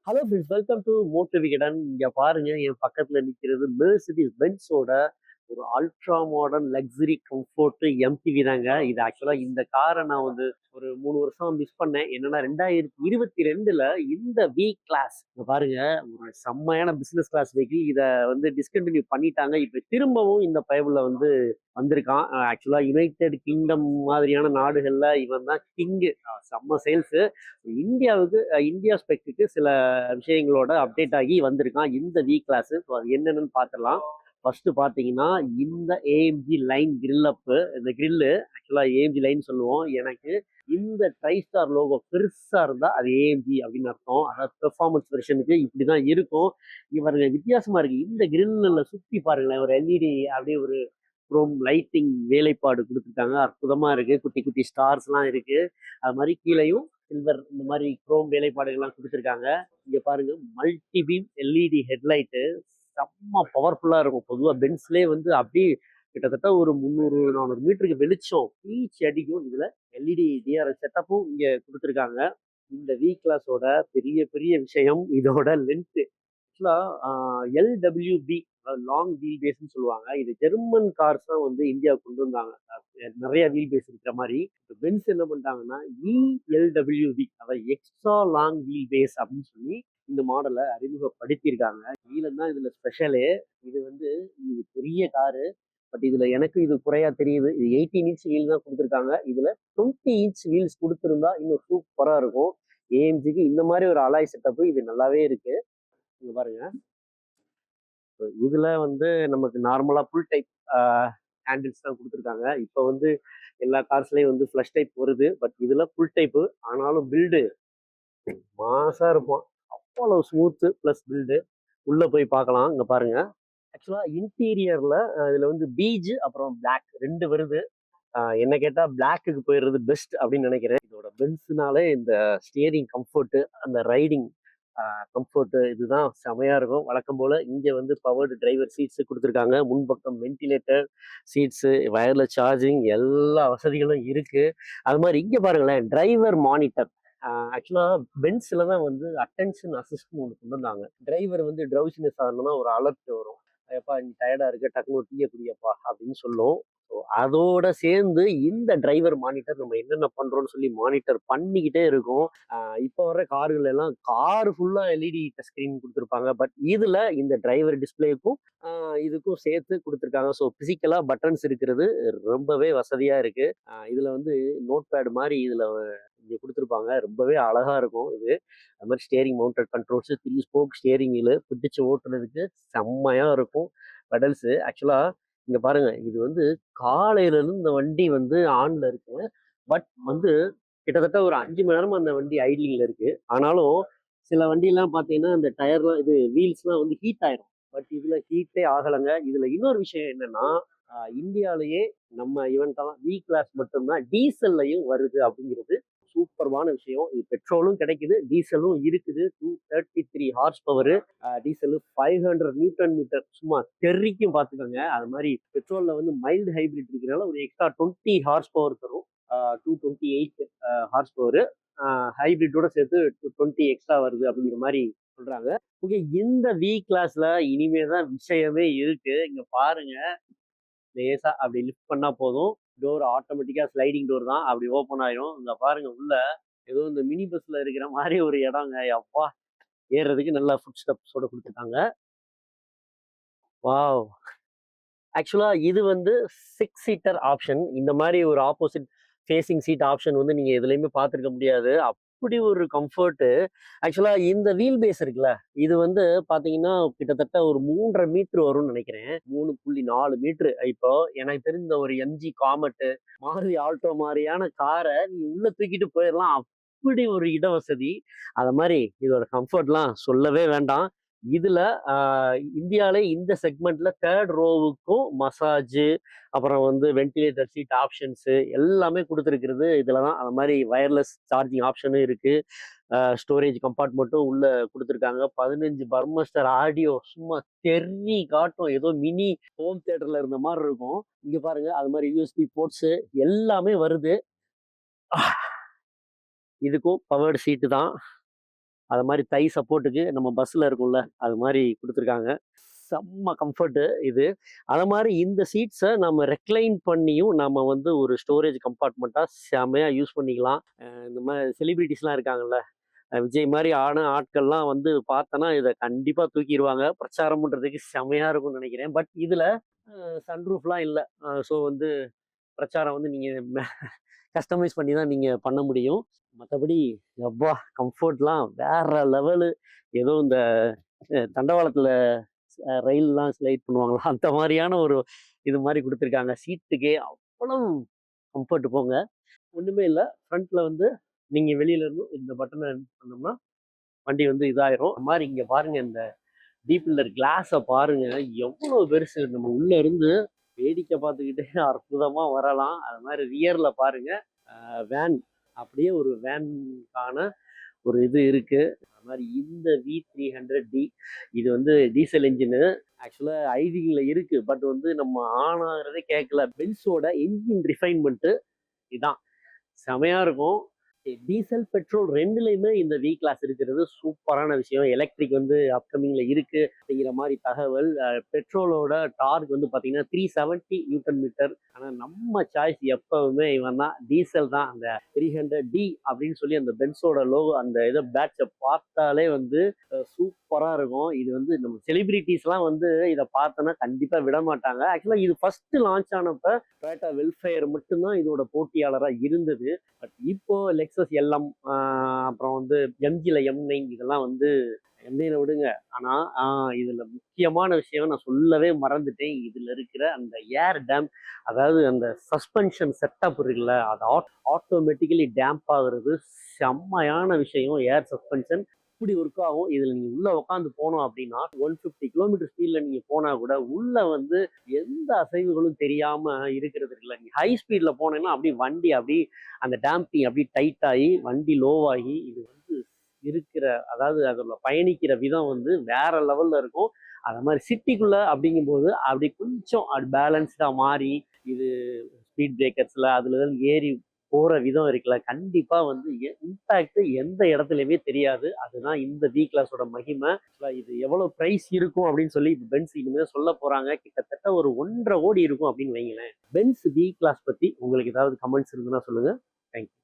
Hello friends, welcome to motive Vikatan. இங்க பாருங்க, என் பக்கத்துல நிக்கிறது மெர்சிடிஸ் பென்ஸோட ஒரு ultra modern luxury comfort MTV தாங்க. இது ஆக்சுவலா இந்த காரை நான் வந்து ஒரு 3 வருஷம் மிஸ் பண்ணேன். என்னன்னா 2022ல இந்த வி கிளாஸ் இங்க பாருங்க, ஒரு செம்மையான பிசினஸ் கிளாஸ் வெஹிக்கிள். இதை வந்து டிஸ்கண்டினியூ பண்ணிட்டாங்க. இப்ப திரும்பவும் இந்த பயபுல வந்து வந்திருக்கான். ஆக்சுவலா யுனைடெட் கிங்டம் மாதிரியான நாடுகள்ல இவன் தான் கிங்கு. செம்ம சேல்ஸ். இந்தியாவுக்கு இந்தியா ஸ்பெக்குக்கு சில விஷயங்களோட அப்டேட் ஆகி வந்திருக்கான் இந்த வி கிளாஸ். ஸோ அது என்னென்னு பார்த்துடலாம். ஃபர்ஸ்ட் பார்த்தீங்கன்னா, இந்த ஏஎம்ஜி லைன் கிரில் அப்பு. இந்த கிரில்லு ஆக்சுவலாக ஏஎம்ஜி லைன் சொல்லுவோம். எனக்கு இந்த ட்ரை ஸ்டார் லோகோ பெருசா இருந்தா அது ஏஎம்ஜி அப்படின்னு அர்த்தம். அதாவது பெர்ஃபார்மன்ஸ் வெர்ஷனுக்கு இப்படிதான் இருக்கும். இவருங்க வித்தியாசமா இருக்கு. இந்த கிரில்ல சுத்தி பாருங்களேன், ஒரு எல்இடி அப்படியே ஒரு குரோம் லைட்டிங் வேலைப்பாடு கொடுத்துருக்காங்க. அற்புதமா இருக்கு. குட்டி குட்டி ஸ்டார்ஸ் எல்லாம் இருக்கு. அது மாதிரி கீழேயும் சில்வர் இந்த மாதிரி குரோம் வேலைப்பாடுகள்லாம் கொடுத்துருக்காங்க. இங்க பாருங்க, மல்டி பீம் எல்இடி ஹெட்லைட்டு செம்ம பவர்ஃபுல்லா இருக்கும். பொதுவாக பென்ஸ்லேயே வந்து அப்படியே கிட்டத்தட்ட ஒரு 300 400 மீட்டருக்கு வெளிச்சம் பீச் அடிக்கும். இதுல எல்இடி டிஆர்எல் செட்டப்பும் இங்க கொடுத்துருக்காங்க. இந்த வி கிளாஸோட பெரிய பெரிய விஷயம் இதோட லென்த். ஆக்சுவலா எல்டபிள்யூபி லாங் வீல் பேஸ்ன்னு சொல்லுவாங்க. இது ஜெர்மன் கார்ஸ் தான் வந்து இந்தியாவுக்கு கொண்டு வந்தாங்க. நிறைய வீல் பேஸ் இருக்கிற மாதிரி. இப்போ பென்ஸ் என்ன பண்ணிட்டாங்கன்னா இஎல்டபிள்யூபி, அதாவது எக்ஸ்ட்ரா லாங் வீல் பேஸ் அப்படின்னு சொல்லி இந்த மாடலை அறிமுகப்படுத்தியிருக்காங்க. வீலன் தான் இதுல ஸ்பெஷலு. இது வந்து இது பெரிய காரு. பட் இதுல எனக்கு இது குறையா தெரியுது. இது 18 இன்ச் வீல் தான் கொடுத்துருக்காங்க. இதுல 20 இன்ச் வீல்ஸ் கொடுத்துருந்தா இன்னும் சூப்பரா இருக்கும். ஏஎம்ஜிக்கு இந்த மாதிரி ஒரு அலாய் செட்டப் இது நல்லாவே இருக்கு. இங்க பாருங்க, இதுல வந்து நமக்கு நார்மலா ஃபுல் டைப் ஹேண்டில்ஸ் தான் கொடுத்துருக்காங்க. இப்போ வந்து எல்லா கார்ஸ்லயும் வந்து ஃப்ளஷ் டைப் வருது. பட் இதுல ஃபுல் டைப்பு. ஆனாலும் பில்டு மாசா இருப்போம். அவ்வளவு ஸ்மூத்து ப்ளஸ் பில்டு. உள்ள போய் பார்க்கலாம். இங்க பாருங்க, ஆக்சுவலா இன்டீரியர்ல இதுல வந்து பீஜ் அப்புறம் பிளாக் ரெண்டு வருது. என்ன கேட்டா பிளாக்குக்கு போயிடுறது பெஸ்ட் அப்படின்னு நினைக்கிறேன். இதோட பென்ஸ்னாலே இந்த ஸ்டியரிங் கம்ஃபர்ட், அந்த ரைடிங் கம்ஃபர்ட் இதுதான் செமையா இருக்கும். வழக்கம் போல இங்க வந்து பவர்டு டிரைவர் சீட்ஸ் கொடுத்துருக்காங்க. முன்பக்கம் வென்டிலேட்டர் சீட்ஸ், வயர்லெஸ் சார்ஜிங் எல்லா வசதிகளும் இருக்கு. அது மாதிரி இங்க பாருங்களேன், டிரைவர் மானிட்டர். ஆக்சுவலா பென்ஸ்ல தான் வந்து அட்டென்ஷன் அசிஸ்ட்னு ஒன்று கொண்டு வந்தாங்க. டிரைவர் வந்து ட்ரௌசினஸ் ஆகணும்னா ஒரு அலர்ட் வரும். எப்பா நீ டயர்டா இருக்க, டக்குனு ஒரு டீயை குடியப்பா அப்படின்னு சொல்லும். ஸோ அதோட சேர்ந்து இந்த டிரைவர் மானிட்டர் நம்ம என்னென்ன பண்றோம்னு சொல்லி மானிட்டர் பண்ணிக்கிட்டே இருக்கும். இப்போ வர கார்கள் எல்லாம் கார் ஃபுல்லா எல்இடி டச் ஸ்கிரீன் கொடுத்துருப்பாங்க. பட் இதுல இந்த டிரைவர் டிஸ்பிளேக்கும் இதுக்கும் சேர்த்து கொடுத்துருக்காங்க. ஸோ பிசிக்கலா பட்டன்ஸ் இருக்கிறது ரொம்பவே வசதியா இருக்கு. இதுல வந்து நோட் பேட் மாதிரி இதுல இங்க கொடுத்துருப்பாங்க. ரொம்பவே அழகா இருக்கும் இது. அது மாதிரி steering mounted controls, 3 spoke steering wheel பிடிச்சு ஓட்டுறதுக்கு செம்மையா இருக்கும். பெடல்ஸ் ஆக்சுவலா இங்க பாருங்க, இது வந்து காலையில இருந்து இந்த வண்டி வந்து ஆன்ல இருக்கு. பட் வந்து கிட்டத்தட்ட ஒரு 5 மணி நேரமா அந்த வண்டி ஐட்லிங்ல இருக்கு. ஆனாலும் சில வண்டி எல்லாம் பாத்தீங்கன்னா இந்த டயர்லாம் இது வீல்ஸ்லாம் வந்து ஹீட் ஆயிரும். பட் இதுல ஹீட்டே ஆகலைங்க. இதுல இன்னொரு விஷயம் என்னன்னா, இந்தியாலேயே நம்ம இவன் தான் வி கிளாஸ் மட்டும்தான் டீசல்லையும் வருது அப்படிங்கிறது சூப்பர்வான விஷயம். இது பெட்ரோலும் கிடைக்குது, டீசலும் இருக்குது. 233 horse power. Diesel 500 newton metre. சும்மா தெறிக்கும் பார்த்துக்கோங்க. அது மாதிரி பெட்ரோல்ல வந்து மைல்டு ஹைபிரிட் இருக்கிறனால ஒரு எக்ஸ்ட்ரா 20 ஹார்ஸ் பவர் தரும். 228 ஹார்ஸ் பவர். ஹைபிரிட்டோட சேர்த்து 20 எக்ஸ்ட்ரா வருது அப்படிங்கிற மாதிரி சொல்றாங்க. ஓகே, இந்த வி கிளாஸ்ல இனிமே தான் விஷயமே இருக்கு. இங்க பாருங்க, லேசா அப்படி லிஃப்ட் பண்ணா போதும். டோர் ஆட்டோமேட்டிக்கா ஸ்லைடிங் டோர் தான். அப்படி ஓப்பன் ஆயிரும். இங்க பாருங்க, உள்ள ஏதோ இந்த மினி பஸ்ல இருக்கிற மாதிரி ஒரு இடங்க. அப்பா, ஏறுறதுக்கு நல்லா ஃபுட் ஸ்டெப்ஸோட கொடுத்துருக்காங்க. வாவ்! ஆக்சுவலா இது வந்து 6 சீட்டர் ஆப்ஷன். இந்த மாதிரி ஒரு ஆப்போசிட் ஃபேசிங் சீட் ஆப்ஷன் வந்து நீங்க எதுலையுமே பார்த்துருக்க முடியாது. அப்படி ஒரு கம்ஃபர்ட். ஆக்சுவலா இந்த வீல் பேஸ் இருக்குல்ல, இது வந்து பாத்தீங்கன்னா கிட்டத்தட்ட ஒரு 3.5 மீட்டர் வரும்னு நினைக்கிறேன். 3.4 மீட்டர். இப்போ எனக்கு தெரிந்த ஒரு எம்ஜி காமெட், மாருதி ஆல்டோ மாதிரியான காரை நீ உள்ள தூக்கிட்டு போயிடலாம். அப்படி ஒரு இட வசதி. அத மாதிரி இதோட கம்ஃபர்ட்லாம் சொல்லவே வேண்டாம். இதுல இந்தியாவிலே இந்த செக்மெண்ட்ல தேர்ட் ரோவுக்கும் மசாஜ், அப்புறம் வந்து வென்டிலேட்டர் சீட் ஆப்ஷன்ஸ் எல்லாமே கொடுத்துருக்கிறது இதுல தான். அது மாதிரி வயர்லெஸ் சார்ஜிங் ஆப்ஷனும் இருக்கு. ஸ்டோரேஜ் கம்பார்ட்மெண்ட்டும் உள்ள கொடுத்துருக்காங்க. 15 பர்மஸ்டர் ஆடியோ சும்மா தெறி காட்டும். ஏதோ மினி ஹோம் தியேட்டர்ல இருந்த மாதிரி இருக்கும். இங்க பாருங்க, அது மாதிரி யூஎஸ்பி போர்ட்ஸ் எல்லாமே வருது. இதுக்கும் பவர்டு சீட்டு தான். அது மாதிரி தை சப்போர்ட்டுக்கு நம்ம பஸ்ஸில் இருக்கும்ல அது மாதிரி கொடுத்துருக்காங்க. செம்ம கம்ஃபர்ட்டு இது. அது மாதிரி இந்த சீட்ஸை நம்ம ரெக்லைன் பண்ணியும் நம்ம வந்து ஒரு ஸ்டோரேஜ் கம்பார்ட்மெண்ட்டாக செம்மையாக யூஸ் பண்ணிக்கலாம். இந்த மாதிரி செலிபிரிட்டிஸ்லாம் இருக்காங்கல்ல, விஜய் மாதிரி ஆன ஆட்கள்லாம் வந்து பார்த்தோன்னா இதை கண்டிப்பாக தூக்கிடுவாங்க. பிரச்சாரம் பண்ணுறதுக்கு செம்மையாக இருக்கும்னு நினைக்கிறேன். பட் இதில் சன்ரூஃப்லாம் இல்லை. ஸோ வந்து பிரச்சாரம் வந்து நீங்கள் கஸ்டமைஸ் பண்ணி தான் நீங்கள் பண்ண முடியும். மற்றபடி அப்பா கம்ஃபர்ட்லாம் வேற லெவலு. ஏதோ இந்த தண்டவாளத்தில் ரயில்லாம் ஸ்லைட் பண்ணுவாங்களா அந்த மாதிரியான ஒரு இது மாதிரி கொடுத்துருக்காங்க. சீட்டுக்கே அவ்வளவு கம்ஃபர்ட் போங்க. ஒன்றுமே இல்லை. ஃப்ரண்ட்டில் வந்து நீங்கள் வெளியிலேருந்து இந்த பட்டனை பண்ணோம்னா வண்டி வந்து இதாயிரும். அது மாதிரி இங்கே பாருங்க, இந்த டீப் பில்லர் கிளாஸை பாருங்க எவ்வளோ பெருசு. நம்ம உள்ள இருந்து வேடிக்கை பார்த்துக்கிட்டே அற்புதமா வரலாம். அது மாதிரி ரியர்ல பாருங்க, வேன் அப்படியே ஒரு வேனுக்கான ஒரு இது இருக்கு. அது மாதிரி இந்த V300D இது வந்து டீசல் இன்ஜினு. ஆக்சுவலா ஐவிங்ல இருக்கு, பட் வந்து நம்ம ஆன் ஆகிறதே கேட்கல. பென்ஸோட இன்ஜின் ரிஃபைன்மெண்ட் இதான் செமையா இருக்கும். டீசல் பெட்ரோல் ரெண்டுலையுமே இந்த வி கிளாஸ் இருக்கிறது சூப்பரான விஷயம். எலக்ட்ரிக் வந்து அப்கமிங்ல இருக்கு அப்படிங்கிற மாதிரி தகவல். பெட்ரோலோட டார்க் வந்து பார்த்தீங்கன்னா 370 நியூட்டன் மீட்டர். ஆனால் நம்ம சாய்ஸ் எப்பவுமே இவன் தான், டீசல் தான். அந்த 300D அப்படின்னு சொல்லி அந்த பென்ஸோட லோகோ, அந்த இதை பேட்சை பார்த்தாலே வந்து சூப்பராக இருக்கும். இது வந்து நம்ம செலிபிரிட்டிஸ்லாம் வந்து இதை பார்த்தோன்னா கண்டிப்பாக விட மாட்டாங்க. ஆக்சுவலாக இது ஃபர்ஸ்ட் லான்ச் ஆனப்ப டொயோட்டா வெல்ஃபேர் மட்டும்தான் இதோட போட்டியாளராக இருந்தது. பட் இப்போ லெக்ஸஸ் எல்எம், அப்புறம் வந்து எம்ஜியில் M9 இதெல்லாம் வந்து M9 விடுங்க. ஆனால் இதில் முக்கியமான விஷயம் நான் சொல்லவே மறந்துட்டேன். இதில் இருக்கிற அந்த ஏர் டேம், அதாவது அந்த சஸ்பென்ஷன் செட்டப் இருக்குல்ல, அது ஆட்டோமேட்டிக்கலி டேம்ப் ஆகுறது செம்மையான விஷயம். ஏர் சஸ்பென்ஷன் இப்படி ஒர்க் ஆகும். இதில் நீங்கள் உள்ளே உட்காந்து போனோம் அப்படின்னா 150 கிலோமீட்டர் ஸ்பீடில் நீங்கள் போனால் கூட உள்ளே வந்து எந்த அசைவுகளும் தெரியாமல் இருக்கிறது இருக்குல்ல. நீங்கள் ஹை ஸ்பீடில் போனீங்கன்னா அப்படியே வண்டி அப்படி அந்த டேம்பிங் அப்படி டைட் ஆகி வண்டி லோவாகி இது வந்து இருக்கிற, அதாவது அதில் பயணிக்கிற விதம் வந்து வேற லெவலில் இருக்கும். அது மாதிரி சிட்டிக்குள்ளே அப்படிங்கும்போது அப்படி கொஞ்சம் அது பேலன்ஸ்டாக மாறி இது ஸ்பீட் பிரேக்கர்ஸில் அதில் ஏறி போகிற விதம் இருக்குல்ல, கண்டிப்பாக வந்து இம்பேக்ட் எந்த இடத்துலையுமே தெரியாது. அதுதான் இந்த வி கிளாஸோட மகிமை. இது எவ்வளோ ப்ரைஸ் இருக்கும் அப்படின்னு சொல்லி இப்போ பென்ஸ் இனிமேல் சொல்ல போகிறாங்க. கிட்டத்தட்ட ஒரு 1.5 கோடி இருக்கும் அப்படின்னு வைங்களேன். பென்ஸ் வி கிளாஸ் பற்றி உங்களுக்கு ஏதாவது கமெண்ட்ஸ் இருந்துன்னா சொல்லுங்கள். தேங்க்யூ.